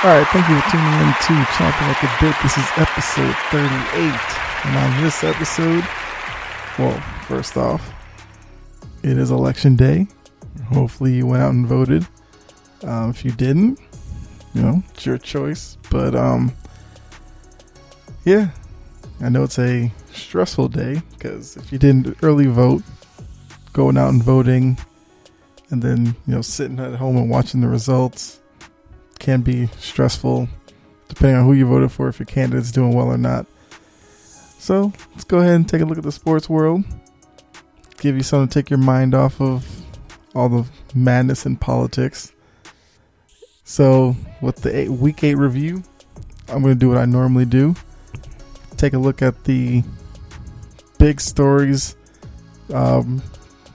All right, thank you for tuning in to Chompin at the Bit. This is episode 38. And on this episode, well, first off, it is election day. Hopefully you went out and voted. If you didn't, it's your choice. But yeah, I know it's a stressful day because if you didn't early vote, going out and voting, and then, sitting at home and watching the results can be stressful depending on who you voted for, if your candidate's doing well or not. So let's go ahead and take a look at the sports world. Give you something to take your mind off of all the madness in politics. So with the week 8 review, I'm going to do what I normally do. Take a look at the big stories,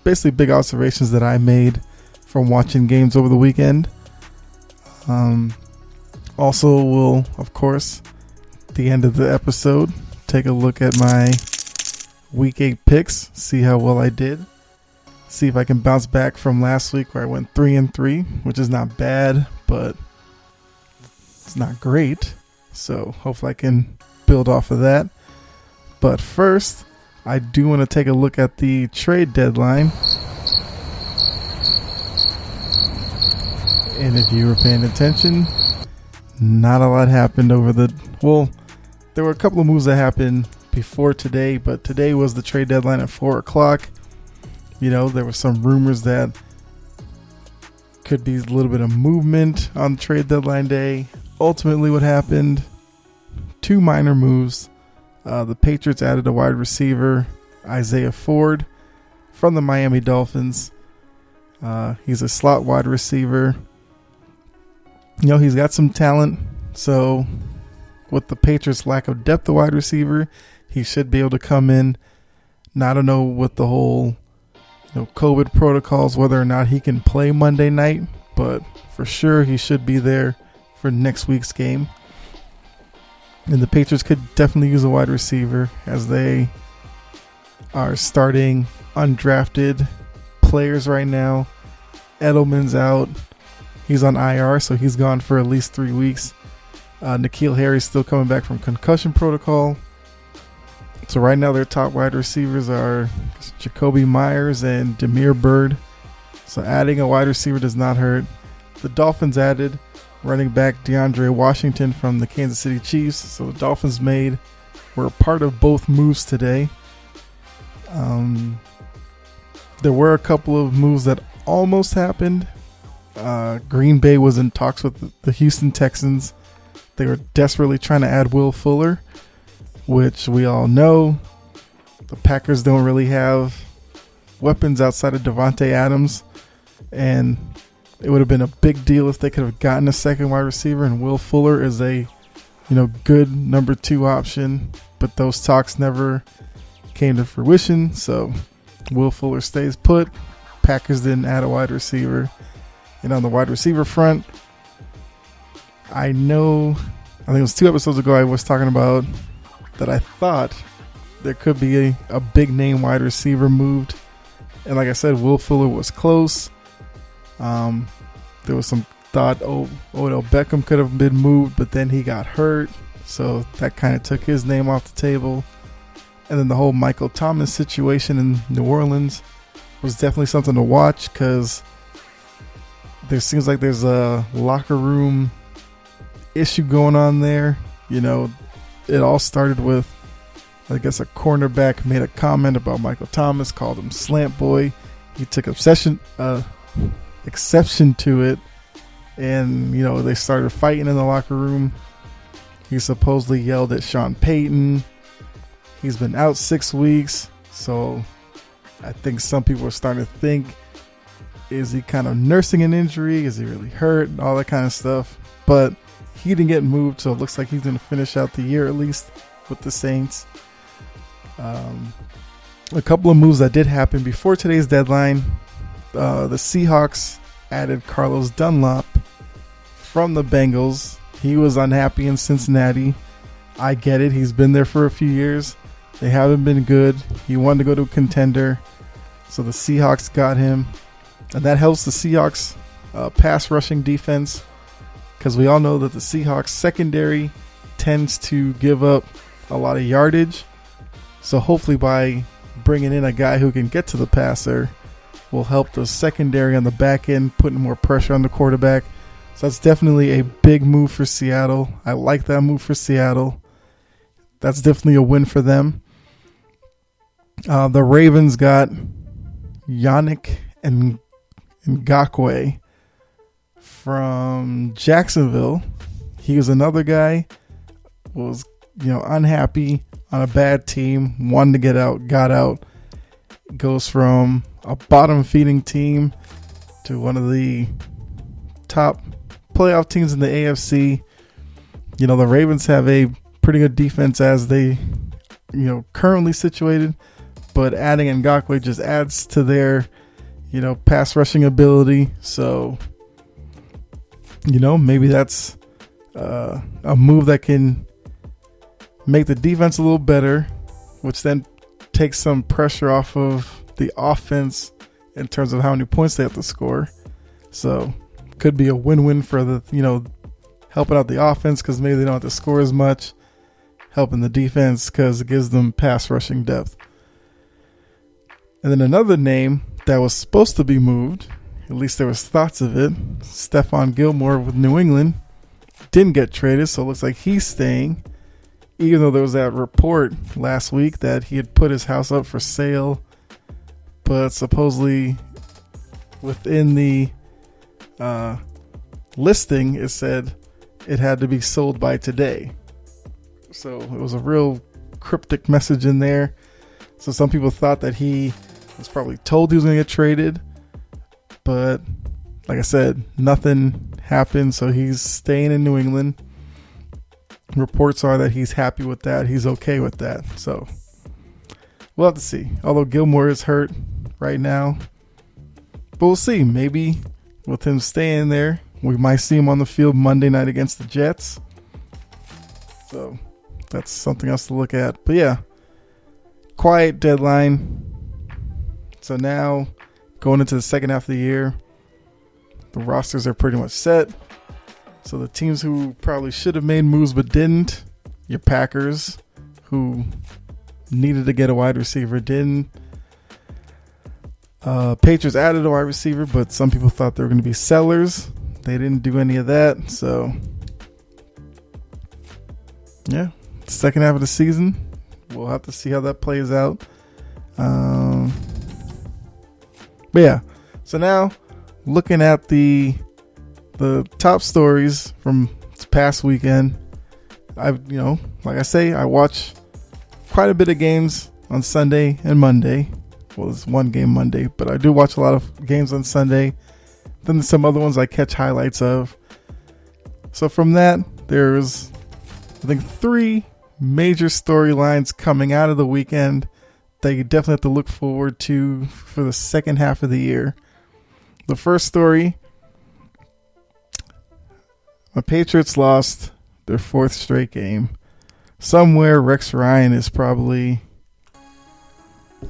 basically big observations that I made from watching games over the weekend. Also, we'll, of course, at the end of the episode, take a look at my week 8 picks, see how well I did, see if I can bounce back from last week where I went 3-3, which is not bad, but it's not great. So hopefully I can build off of that. But first, I do want to take a look at the trade deadline. And if you were paying attention, not a lot happened there were a couple of moves that happened before today, but today was the trade deadline at 4 o'clock. There were some rumors that could be a little bit of movement on trade deadline day. Ultimately, what happened, 2 minor moves. The Patriots added a wide receiver, Isaiah Ford, from the Miami Dolphins. He's a slot wide receiver. He's got some talent. So with the Patriots' lack of depth at wide receiver, he should be able to come in. Now, I don't know with the whole COVID protocols, whether or not he can play Monday night, but for sure he should be there for next week's game. And the Patriots could definitely use a wide receiver as they are starting undrafted players right now. Edelman's out. He's on IR, so he's gone for at least 3 weeks. N'Keal Harry's still coming back from concussion protocol. So right now their top wide receivers are Jacoby Myers and Damiere Byrd. So adding a wide receiver does not hurt. The Dolphins added running back DeAndre Washington from the Kansas City Chiefs. So the Dolphins were a part of both moves today. There were a couple of moves that almost happened. Green Bay was in talks with the Houston Texans. They were desperately trying to add Will Fuller, which we all know the Packers don't really have weapons outside of Devontae Adams, and it would have been a big deal if they could have gotten a second wide receiver, and Will Fuller is a good number 2 option, but those talks never came to fruition. So Will Fuller stays put. Packers didn't add a wide receiver. And on the wide receiver front, I think it was 2 episodes ago I was talking about that I thought there could be a big name wide receiver moved. And like I said, Will Fuller was close. There was some thought Odell Beckham could have been moved, but then he got hurt. So that kind of took his name off the table. And then the whole Michael Thomas situation in New Orleans was definitely something to watch because there seems like there's a locker room issue going on there. It all started with, I guess, a cornerback made a comment about Michael Thomas, called him slant boy. He took exception to it, and they started fighting in the locker room. He supposedly yelled at Sean Payton. He's been out 6 weeks, so I think some people are starting to think, is he kind of nursing an injury? Is he really hurt? And all that kind of stuff. But he didn't get moved, so it looks like he's going to finish out the year at least with the Saints. A couple of moves that did happen before today's deadline. The Seahawks added Carlos Dunlap from the Bengals. He was unhappy in Cincinnati. I get it. He's been there for a few years. They haven't been good. He wanted to go to a contender. So the Seahawks got him. And that helps the Seahawks pass rushing defense because we all know that the Seahawks secondary tends to give up a lot of yardage. So hopefully by bringing in a guy who can get to the passer will help the secondary on the back end, putting more pressure on the quarterback. So that's definitely a big move for Seattle. I like that move for Seattle. That's definitely a win for them. The Ravens got Yannick Ngakoue from Jacksonville. He was another guy who was, unhappy on a bad team, wanted to get out, got out. Goes from a bottom-feeding team to one of the top playoff teams in the AFC. The Ravens have a pretty good defense as they, currently situated, but adding Ngakoue just adds to their, pass rushing ability. So, maybe that's a move that can make the defense a little better, which then takes some pressure off of the offense in terms of how many points they have to score. So could be a win-win for the, helping out the offense because maybe they don't have to score as much, helping the defense because it gives them pass rushing depth. And then another name that was supposed to be moved, at least there was thoughts of it, Stephon Gilmore with New England, didn't get traded, so it looks like he's staying. Even though there was that report last week that he had put his house up for sale, but supposedly within the listing, it said it had to be sold by today. So it was a real cryptic message in there. So some people thought that he was probably told he was going to get traded, but like I said, nothing happened. So he's staying in New England. Reports are that he's happy with that. He's okay with that. So we'll have to see. Although Gilmore is hurt right now. But we'll see. Maybe with him staying there, we might see him on the field Monday night against the Jets. So that's something else to look at. But yeah, quiet deadline. So now going into the second half of the year, the rosters are pretty much set. So the teams who probably should have made moves but didn't, your Packers, who needed to get a wide receiver, didn't. Patriots added a wide receiver, but some people thought they were going to be sellers. They didn't do any of that. So, yeah, second half of the season, we'll have to see how that plays out. But yeah, so now looking at the top stories from this past weekend, like I say, I watch quite a bit of games on Sunday and Monday. Well, it's one game Monday, but I do watch a lot of games on Sunday. Then some other ones I catch highlights of. So from that, there's, I think, 3 major storylines coming out of the weekend that you definitely have to look forward to for the second half of the year. The first story, the Patriots lost their 4th straight game. Somewhere Rex Ryan is probably,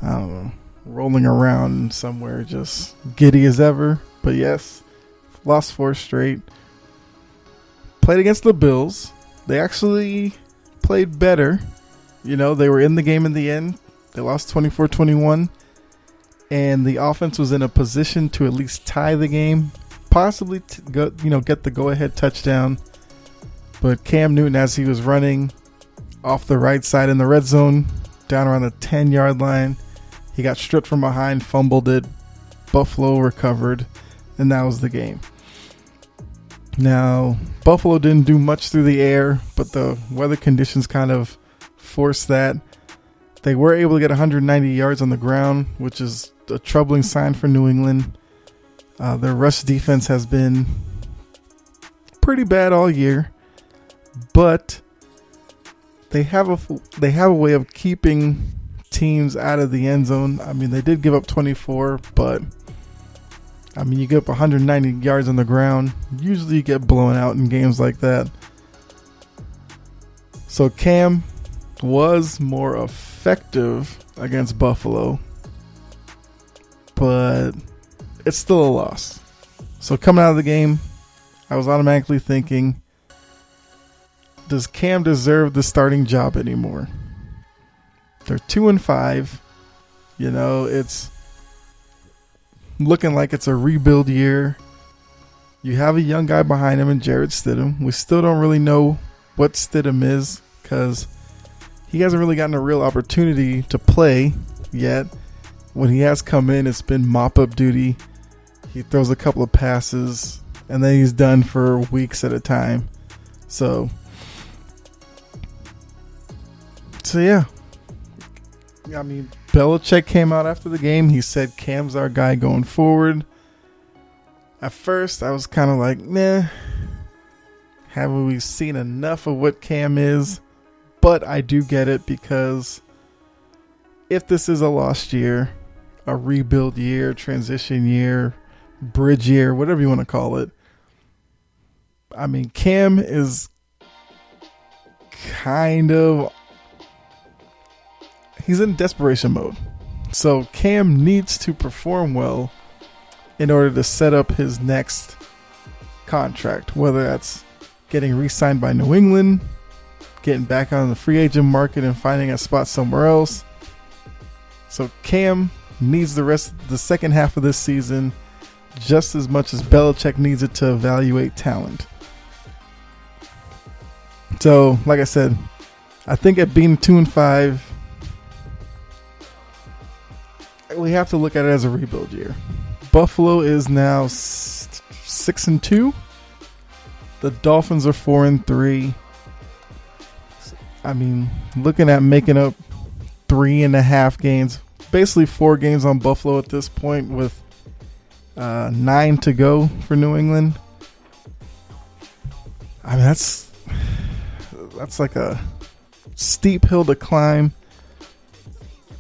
I don't know, rolling around somewhere just giddy as ever. But yes, lost 4 straight. Played against the Bills. They actually played better. They were in the game in the end. They lost 24-21. And the offense was in a position to at least tie the game. Possibly get the go-ahead touchdown. But Cam Newton, as he was running off the right side in the red zone, down around the 10-yard line, he got stripped from behind, fumbled it. Buffalo recovered, and that was the game. Now, Buffalo didn't do much through the air, but the weather conditions kind of forced that. They were able to get 190 yards on the ground, which is a troubling sign for New England. Their rush defense has been pretty bad all year, but they have a way of keeping teams out of the end zone. I mean, they did give up 24, but I mean, you get up 190 yards on the ground. Usually you get blown out in games like that. So Cam was more effective against Buffalo, but it's still a loss. So coming out of the game, I was automatically thinking, does Cam deserve the starting job anymore? They're 2-5. You know, it's looking like it's a rebuild year. You have a young guy behind him in Jarrett Stidham. We still don't really know what Stidham is because he hasn't really gotten a real opportunity to play yet. When he has come in, it's been mop-up duty. He throws a couple of passes, and then he's done for weeks at a time. So yeah. I mean, Belichick came out after the game. He said Cam's our guy going forward. At first, I was kind of like, nah. Haven't we seen enough of what Cam is? But I do get it because if this is a lost year, a rebuild year, transition year, bridge year, whatever you want to call it, I mean, Cam is kind of... he's in desperation mode. So Cam needs to perform well in order to set up his next contract, whether that's getting re-signed by New England, getting back on the free agent market and finding a spot somewhere else. So Cam needs the second half of this season just as much as Belichick needs it to evaluate talent. So, like I said, I think at being 2-5, we have to look at it as a rebuild year. Buffalo is now 6-2. The Dolphins are 4-3. I mean, looking at making up 3.5 games, basically 4 games on Buffalo at this point, with 9 to go for New England. I mean, that's like a steep hill to climb.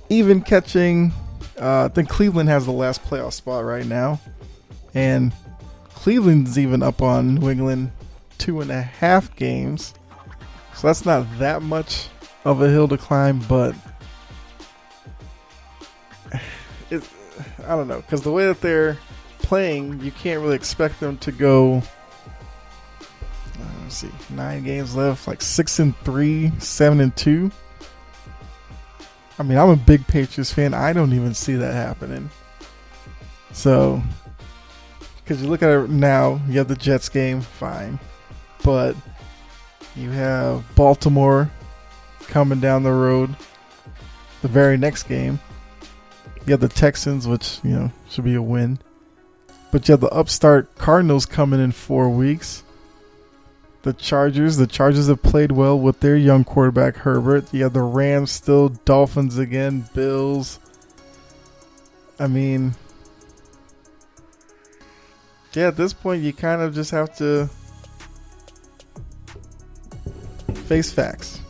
Even catching, I think Cleveland has the last playoff spot right now, and Cleveland's even up on New England 2.5 games. So that's not that much of a hill to climb, but I don't know, because the way that they're playing, you can't really expect them to go, let's see, 9 games left, like 6-3, 7-2. I mean, I'm a big Patriots fan. I don't even see that happening. So, because you look at it now, you have the Jets game, fine. But you have Baltimore coming down the road the very next game. You have the Texans, which, you know, should be a win. But you have the upstart Cardinals coming in 4 weeks. The Chargers have played well with their young quarterback, Herbert. You have the Rams still, Dolphins again, Bills. I mean, yeah, at this point, you kind of just have to face facts.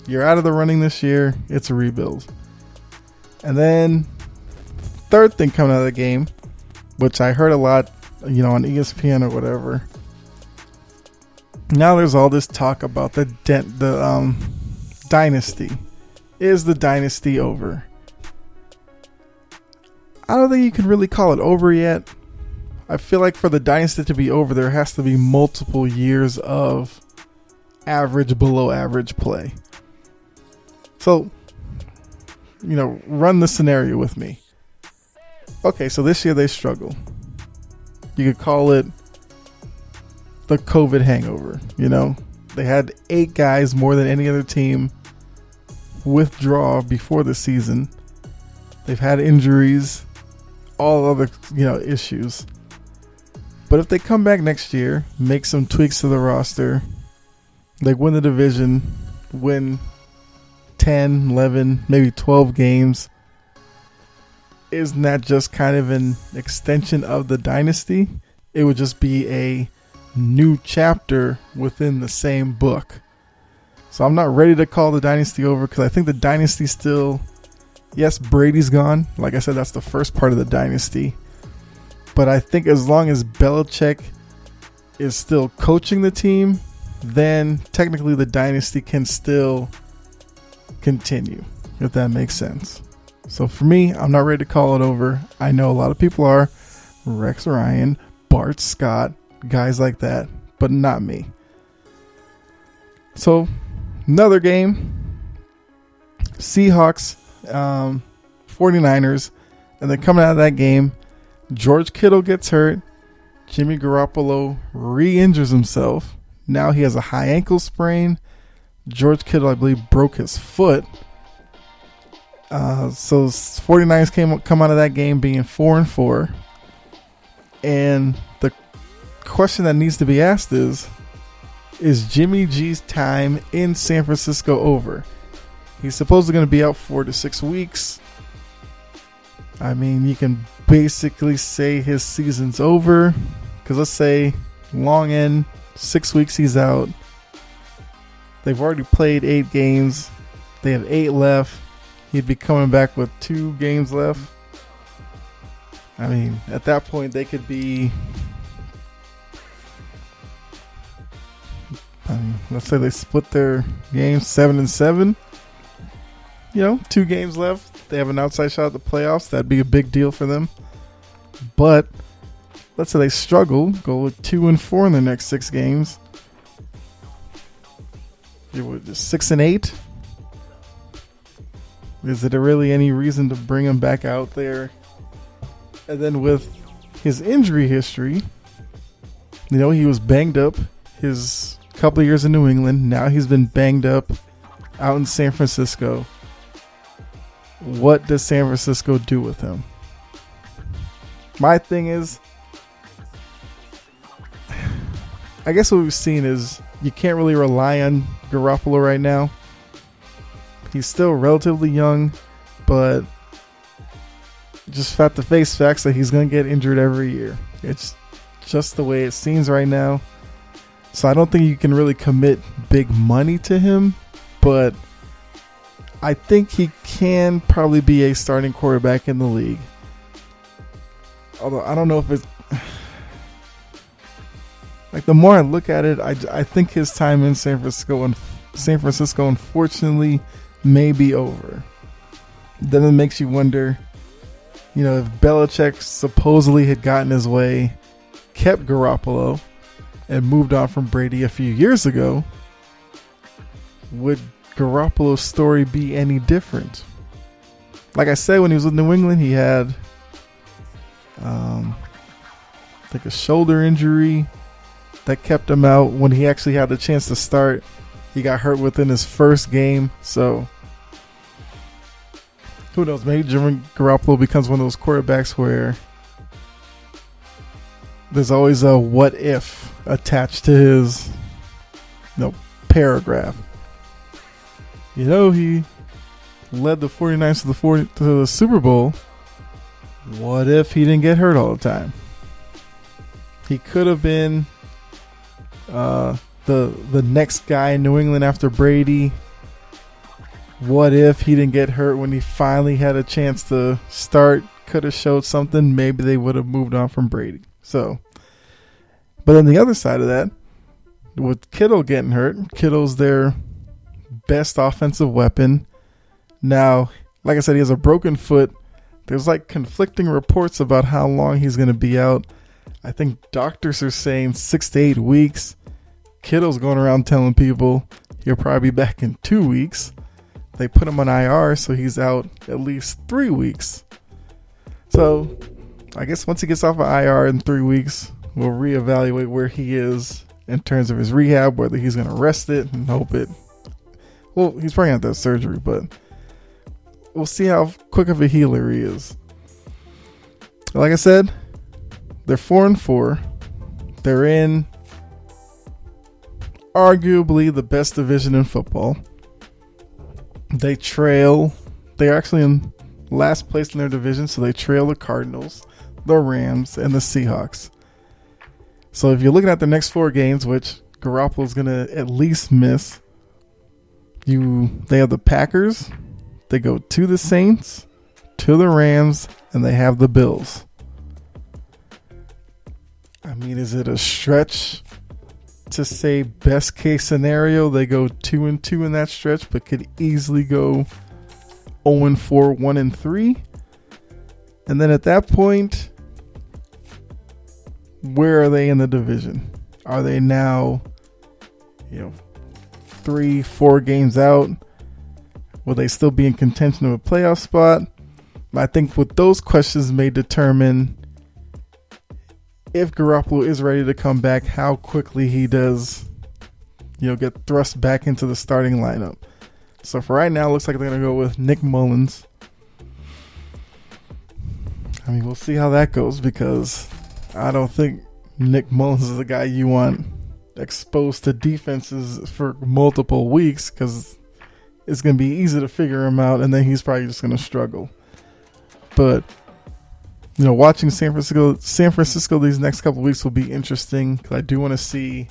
You're out of the running this year. It's a rebuild. And then, third thing coming out of the game, which I heard a lot, you know, on ESPN or whatever. Now there's all this talk about the dynasty. Is the dynasty over? I don't think you can really call it over yet. I feel like for the dynasty to be over, there has to be multiple years of average, below average play. So, you know, run the scenario with me. Okay, so this year they struggle. You could call it the COVID hangover. You know, they had 8 guys more than any other team withdraw before the season. They've had injuries, all other, you know, issues. But if they come back next year, make some tweaks to the roster, they win the division, win 10, 11, maybe 12 games, isn't that just kind of an extension of the dynasty? It would just be a new chapter within the same book. So I'm not ready to call the dynasty over because I think the dynasty still, yes, Brady's gone. Like I said, that's the first part of the dynasty. But I think as long as Belichick is still coaching the team, then technically the dynasty can still continue, if that makes sense. So for me, I'm not ready to call it over. I know a lot of people are. Rex Ryan, Bart Scott, guys like that, but not me. So, another game, Seahawks, 49ers, and then coming out of that game, George Kittle gets hurt. Jimmy Garoppolo re-injures himself. Now he has a high ankle sprain. George Kittle, I believe, broke his foot. So 49ers come out of that game being 4-4. And the question that needs to be asked is Jimmy G's time in San Francisco over? He's supposedly going to be out 4 to 6 weeks. I mean, you can basically say his season's over. Because let's say long end, 6 weeks he's out. They've already played 8 games. They have 8 left. He'd be coming back with 2 games left. I mean, at that point, they could be... let's say they split their games 7-7. 2 games left. They have an outside shot at the playoffs. That'd be a big deal for them. But let's say they struggle, go with 2-4 in their next 6 games. It would just 6-8. Is there really any reason to bring him back out there? And then with his injury history, he was banged up his couple of years in New England. Now he's been banged up out in San Francisco. What does San Francisco do with him? My thing is, I guess what we've seen is you can't really rely on Garoppolo right now. He's still relatively young, but just have to face facts that he's going to get injured every year. It's just the way it seems right now. So I don't think you can really commit big money to him, but I think he can probably be a starting quarterback in the league. Although I don't know if it's... Like, the more I look at it, I think his time in San Francisco unfortunately may be over. Then it makes you wonder, if Belichick supposedly had gotten his way, kept Garoppolo, and moved on from Brady a few years ago, would Garoppolo's story be any different? Like I said, when he was with New England, he had like a shoulder injury that kept him out. When he actually had the chance to start, he got hurt within his first game. So who knows? Maybe Jimmy Garoppolo becomes one of those quarterbacks where there's always a what if attached to his paragraph. He led the 49ers to the Super Bowl. What if he didn't get hurt all the time? He could have been the next guy in New England after Brady. What if he didn't get hurt when he finally had a chance to start? Could have showed something. Maybe they would have moved on from Brady. So, but on the other side of that, with Kittle getting hurt, Kittle's their best offensive weapon. Now, like I said, he has a broken foot. There's conflicting reports about how long he's going to be out. I think doctors are saying 6 to 8 weeks. Kittle's going around telling people he'll probably be back in 2 weeks. They put him on IR, so he's out at least 3 weeks. So I guess once he gets off of IR in 3 weeks, we'll reevaluate where he is in terms of his rehab, whether he's going to rest it and hope it. Well, he's probably going to have surgery, but we'll see how quick of a healer he is. Like I said, they're 4-4. They're in arguably the best division in football. They're actually in last place in their division, so they trail the Cardinals, the Rams, and the Seahawks. So if you're looking at the next 4 games, which Garoppolo's going to at least miss, they have the Packers, they go to the Saints, to the Rams, and they have the Bills. I mean, is it a stretch to say best case scenario they go 2-2 in that stretch, but could easily go 0-4, 1-3? And then at that point, where are they in the division? Are they now, 3-4 games out? Will they still be in contention of a playoff spot? I think with those questions may determine if Garoppolo is ready to come back, how quickly he does, get thrust back into the starting lineup. So for right now, it looks like they're going to go with Nick Mullins. I mean, we'll see how that goes, because I don't think Nick Mullins is the guy you want exposed to defenses for multiple weeks, because it's going to be easy to figure him out, and then he's probably just going to struggle. But watching San Francisco these next couple of weeks will be interesting, because I do want to see,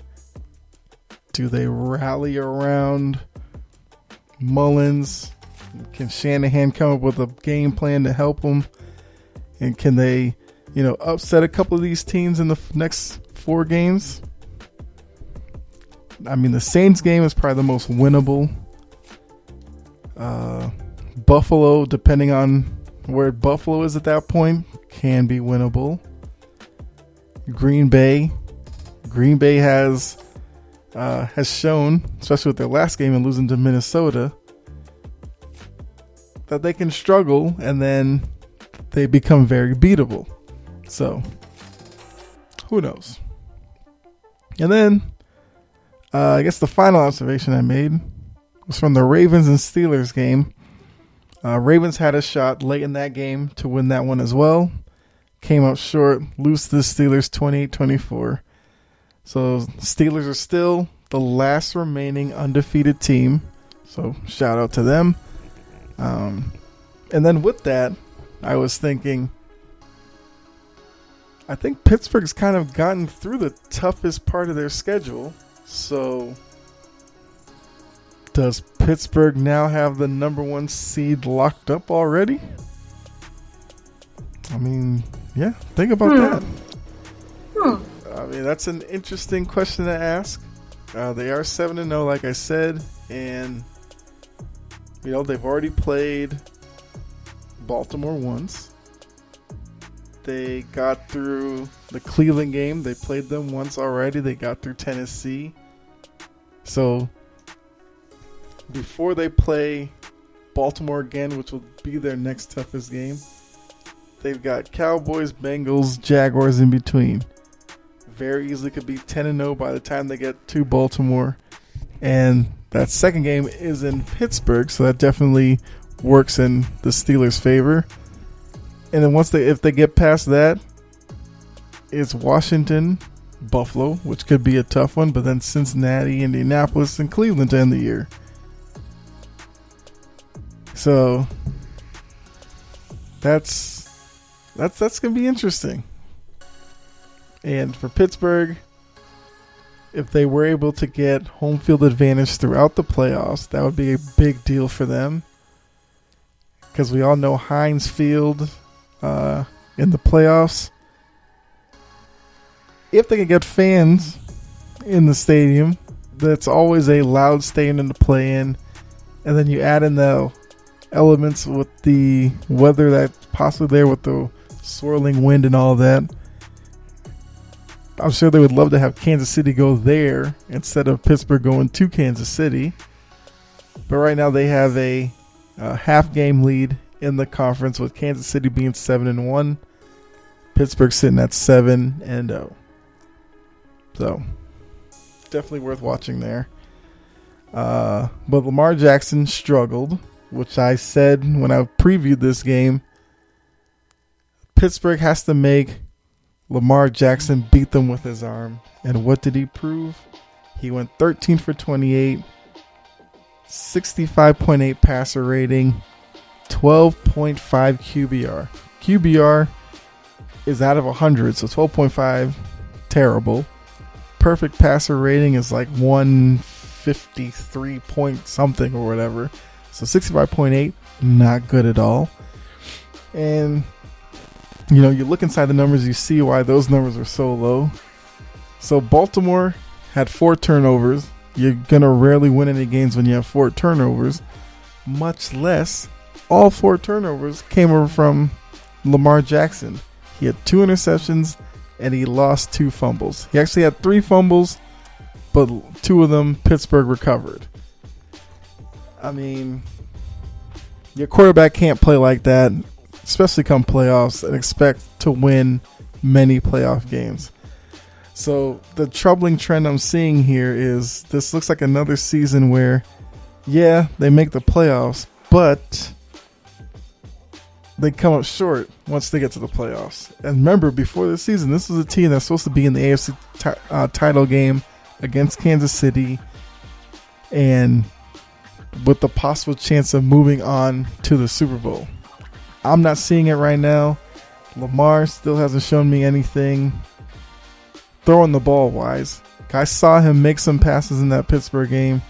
do they rally around Mullins? Can Shanahan come up with a game plan to help them? And can they, upset a couple of these teams in the next 4 games? I mean, the Saints game is probably the most winnable. Buffalo, depending on where Buffalo is at that point, can be winnable. Green Bay has shown, especially with their last game and losing to Minnesota, that they can struggle and then they become very beatable. So, who knows? And then, I guess the final observation I made was from the Ravens and Steelers game. Ravens had a shot late in that game to win that one as well. Came up short, lose to the Steelers 28-24. So, Steelers are still the last remaining undefeated team. So, shout out to them. And then with that, I was thinking, I think Pittsburgh's kind of gotten through the toughest part of their schedule. So, does Pittsburgh now have the number 1 seed locked up already? I mean, yeah, think about that. I mean, that's an interesting question to ask. They are 7-0, like I said, and they've already played Baltimore once. They got through the Cleveland game. They played them once already. They got through Tennessee. So before they play Baltimore again, which will be their next toughest game, they've got Cowboys, Bengals, Jaguars in between. Very easily could be 10-0 by the time they get to Baltimore. And that second game is in Pittsburgh, so that definitely works in the Steelers' favor. And then if they get past that, it's Washington, Buffalo, which could be a tough one, but then Cincinnati, Indianapolis, and Cleveland to end the year. So that's gonna be interesting. And for Pittsburgh, if they were able to get home field advantage throughout the playoffs, that would be a big deal for them. Because we all know Heinz Field in the playoffs, if they can get fans in the stadium, that's always a loud stadium to play in. And then you add in the elements with the weather that's possibly there with the swirling wind and all that. I'm sure they would love to have Kansas City go there instead of Pittsburgh going to Kansas City. But right now they have a half game lead in the conference, with Kansas City being 7-1, Pittsburgh sitting at 7-0. So definitely worth watching there. But Lamar Jackson struggled, which I said when I previewed this game. Pittsburgh has to make Lamar Jackson beat them with his arm. And what did he prove? He went 13 for 28, 65.8 passer rating, 12.5 QBR. QBR is out of 100, so 12.5, terrible. Perfect passer rating is like 153 point something or whatever. So 65.8, not good at all. And you look inside the numbers, you see why those numbers are so low. So Baltimore had 4 turnovers. You're going to rarely win any games when you have 4 turnovers. Much less, all 4 turnovers came over from Lamar Jackson. He had 2 interceptions and he lost 2 fumbles. He actually had 3 fumbles, but 2 of them Pittsburgh recovered. I mean, your quarterback can't play like that, especially come playoffs, and expect to win many playoff games. So the troubling trend I'm seeing here is this looks like another season where, yeah, they make the playoffs, but they come up short once they get to the playoffs. And remember, before the season, this was a team that's supposed to be in the AFC title game against Kansas City, and with the possible chance of moving on to the Super Bowl. I'm not seeing it right now. Lamar still hasn't shown me anything throwing the ball wise. I saw him make some passes in that Pittsburgh game.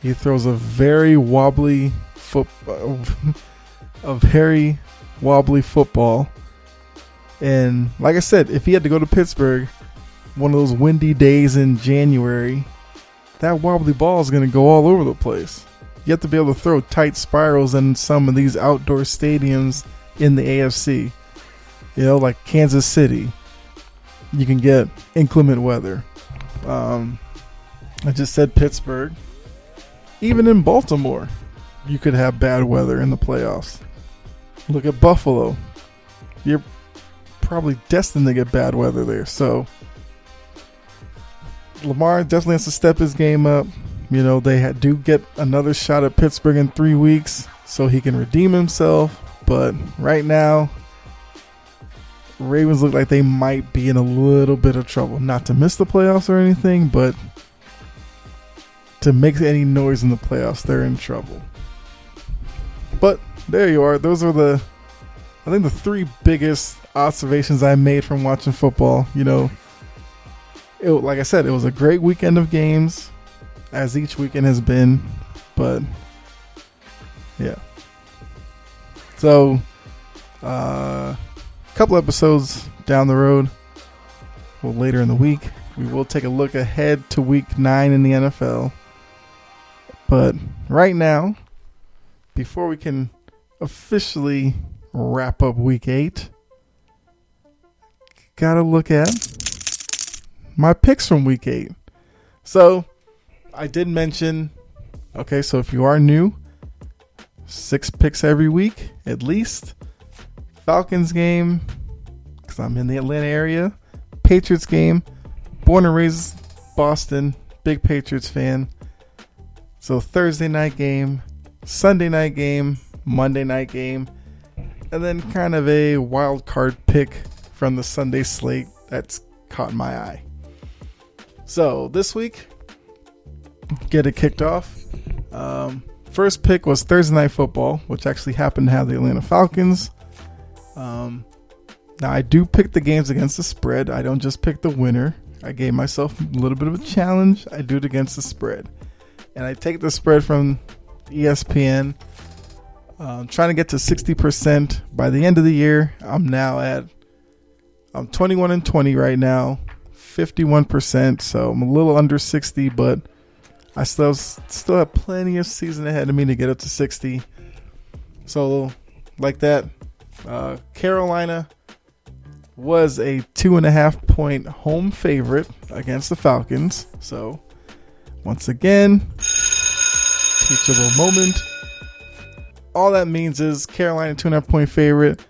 He throws a very wobbly football. And like I said, if he had to go to Pittsburgh one of those windy days in January, that wobbly ball is going to go all over the place. You have to be able to throw tight spirals in some of these outdoor stadiums in the AFC. You know, like Kansas City, you can get inclement weather. I just said Pittsburgh. Even in Baltimore, you could have bad weather in the playoffs. Look at Buffalo. You're probably destined to get bad weather there. So Lamar definitely has to step his game up. You know, they do get another shot at Pittsburgh in 3 weeks, so he can redeem himself. But right now, Ravens look like they might be in a little bit of trouble. Not to miss the playoffs or anything, but to make any noise in the playoffs, they're in trouble. But there you are. Those are the 3 biggest observations I made from watching football. You know, like I said, it was a great weekend of games, as each weekend has been. But yeah. So, a couple episodes down the road, well, later in the week, we will take a look ahead to week 9 in the NFL. But right now, before we can officially wrap up week 8, gotta look at my picks from week 8. So I did mention, okay, so if you are new, 6 picks every week at least. Falcons game, because I'm in the Atlanta area. Patriots game, born and raised Boston, big Patriots fan. So Thursday night game, Sunday night game, Monday night game, and then kind of a wild card pick from the Sunday slate that's caught my eye. So this week, get it kicked off. First pick was Thursday Night Football, which actually happened to have the Atlanta Falcons. Now I do pick the games against the spread. I don't just pick the winner. I gave myself a little bit of a challenge. I do it against the spread. And I take the spread from ESPN. Trying to get to 60% by the end of the year. I'm 21-20 right now, 51%. So I'm a little under 60, but I still have plenty of season ahead of me to get up to 60. So like that, Carolina was a 2.5 point home favorite against the Falcons. So once again, teachable moment. All that means is Carolina 2.5 point favorite.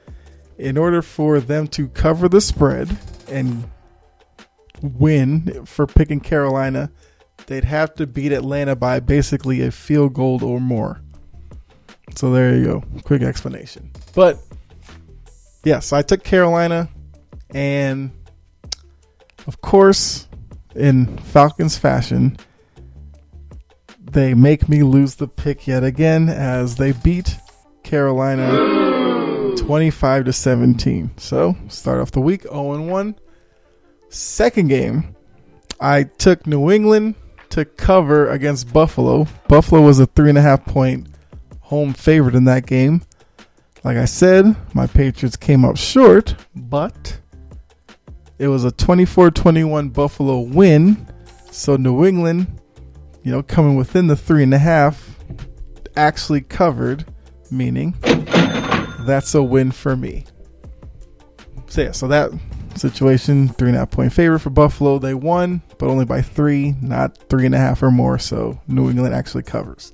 In order for them to cover the spread and win for picking Carolina, they'd have to beat Atlanta by basically a field goal or more. So there you go. Quick explanation. But yeah, so I took Carolina, and of course, in Falcons fashion, they make me lose the pick yet again as they beat Carolina 25-17. So start off the week 0-1. Second game, I took New England to cover against Buffalo. Buffalo was a 3.5 point home favorite in that game. Like I said, my Patriots came up short, but it was a 24-21 Buffalo win. So New England, coming within the 3.5, actually covered, meaning that's a win for me. So yeah, so that situation. 3.5 point favorite for Buffalo. They won, but only by 3, not 3.5 or more. So New England actually covers.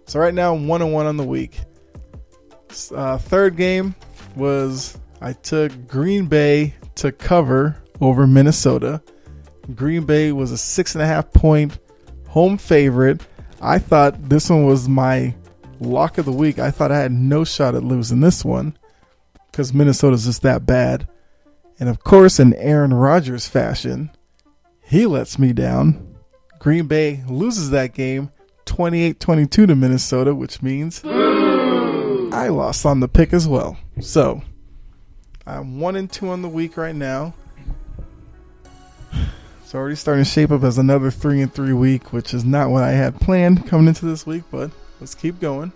So right now, 1-1 on the week. Third game was I took Green Bay to cover over Minnesota. Green Bay was a 6.5 point home favorite. I thought this one was my lock of the week. I thought I had no shot at losing this one because Minnesota's just that bad. And of course, in Aaron Rodgers fashion, he lets me down. Green Bay loses that game 28-22 to Minnesota, which means I lost on the pick as well. So I'm 1-2 on the week right now. It's already starting to shape up as another 3-3 week, which is not what I had planned coming into this week, but let's keep going.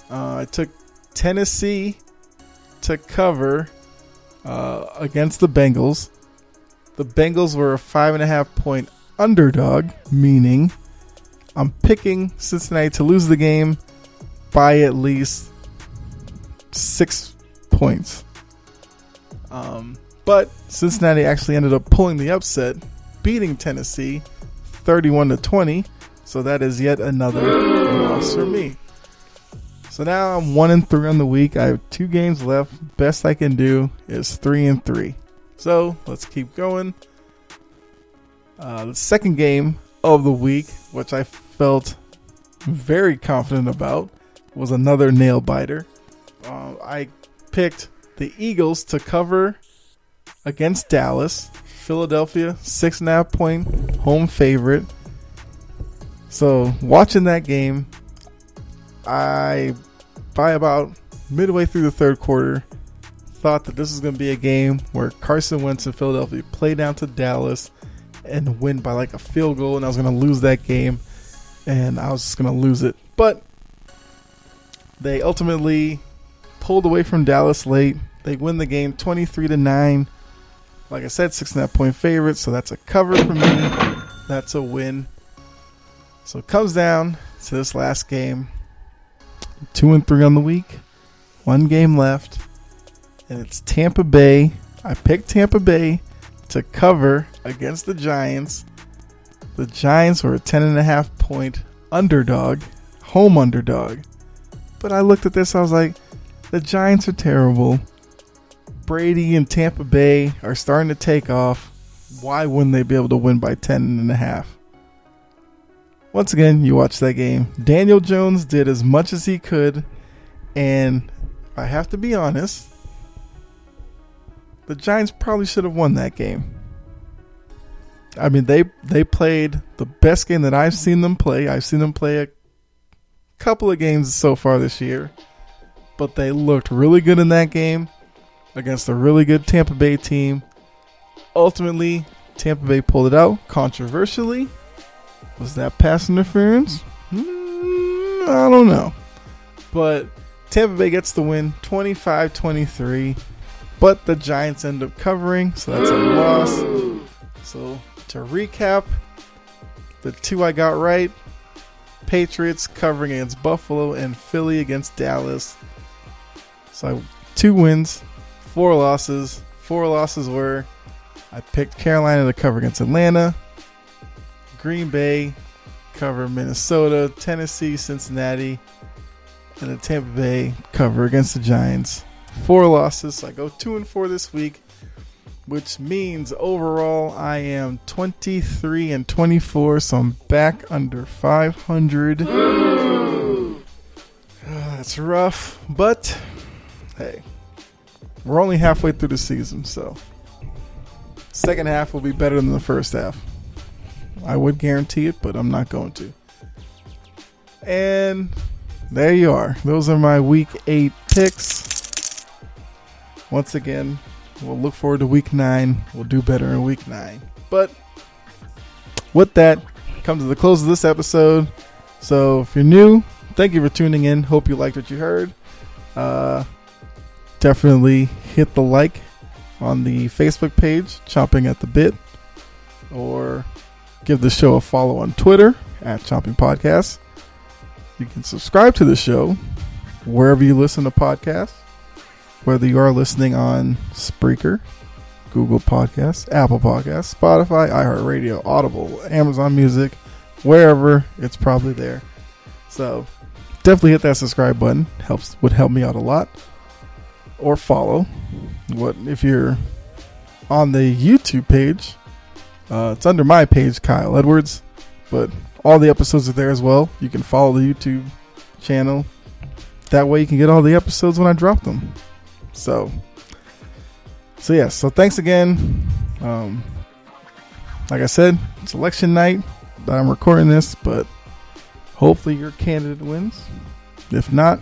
I took Tennessee to cover against the Bengals. The Bengals were a 5.5 point underdog, meaning I'm picking Cincinnati to lose the game by at least 6 points. But Cincinnati actually ended up pulling the upset, beating Tennessee 31-20. So that is yet another loss for me. So now I'm 1-3 on the week. I have 2 games left. Best I can do is 3-3. So let's keep going. The second game of the week, which I felt very confident about, was another nail biter. I picked the Eagles to cover against Dallas. Philadelphia, 6.5 point home favorite. So watching that game, by about midway through the third quarter, thought that this was going to be a game where Carson Wentz and Philadelphia play down to Dallas and win by like a field goal, and I was going to lose that game, and I was just going to lose it. But they ultimately pulled away from Dallas late. They win the game 23-9. Like I said, 6.5 point favorite, so that's a cover for me. That's a win. So it comes down to this last game. 2-3 on the week. 1 game left. And it's Tampa Bay. I picked Tampa Bay to cover against the Giants. The Giants were a 10.5 point underdog. Home underdog. But I looked at this, I was like, the Giants are terrible. Brady and Tampa Bay are starting to take off. Why wouldn't they be able to win by 10.5? Once again, you watch that game. Daniel Jones did as much as he could, and I have to be honest, the Giants probably should have won that game. I mean, they played the best game that I've seen them play. I've seen them play a couple of games so far this year, but they looked really good in that game against a really good Tampa Bay team. Ultimately, Tampa Bay pulled it out. Controversially, was that pass interference? I don't know. But Tampa Bay gets the win 25-23. But the Giants end up covering, so that's a loss. So to recap, the 2 I got right: Patriots covering against Buffalo and Philly against Dallas. So 2 wins, 4 losses. 4 losses were I picked Carolina to cover against Atlanta, Green Bay cover Minnesota, Tennessee, Cincinnati, and the Tampa Bay cover against the Giants. 4 losses. So I go 2-4 this week, which means overall I am 23-24. So I'm back under 500. That's rough, but hey, we're only halfway through the season, so second half will be better than the first half. I would guarantee it, but I'm not going to. And there you are. Those are my Week 8 picks. Once again, we'll look forward to Week 9. We'll do better in Week 9. But with that, come to the close of this episode. So if you're new, thank you for tuning in. Hope you liked what you heard. Definitely hit the like on the Facebook page, Chomping at the Bit, or give the show a follow on Twitter at Chompin Podcast. You can subscribe to the show wherever you listen to podcasts, whether you are listening on Spreaker, Google Podcasts, Apple Podcasts, Spotify, iHeartRadio, Audible, Amazon Music, wherever. It's probably there. So definitely hit that subscribe button. Would help me out a lot. Or follow. If you're on the YouTube page, it's under my page, Kyle Edwards, but all the episodes are there as well. You can follow the YouTube channel. That way you can get all the episodes when I drop them. So thanks again. Like I said, it's election night that I'm recording this, but hopefully your candidate wins. If not,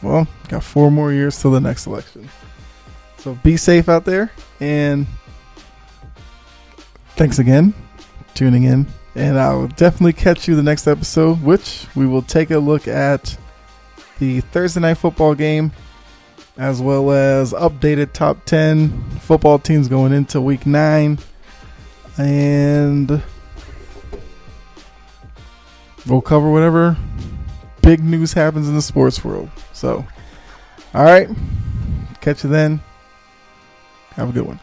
well, got 4 more years till the next election. So be safe out there, and thanks again for tuning in. And I will definitely catch you the next episode, which we will take a look at the Thursday night football game, as well as updated top 10 football teams going into week 9. And we'll cover whatever big news happens in the sports world. So, all right. Catch you then. Have a good one.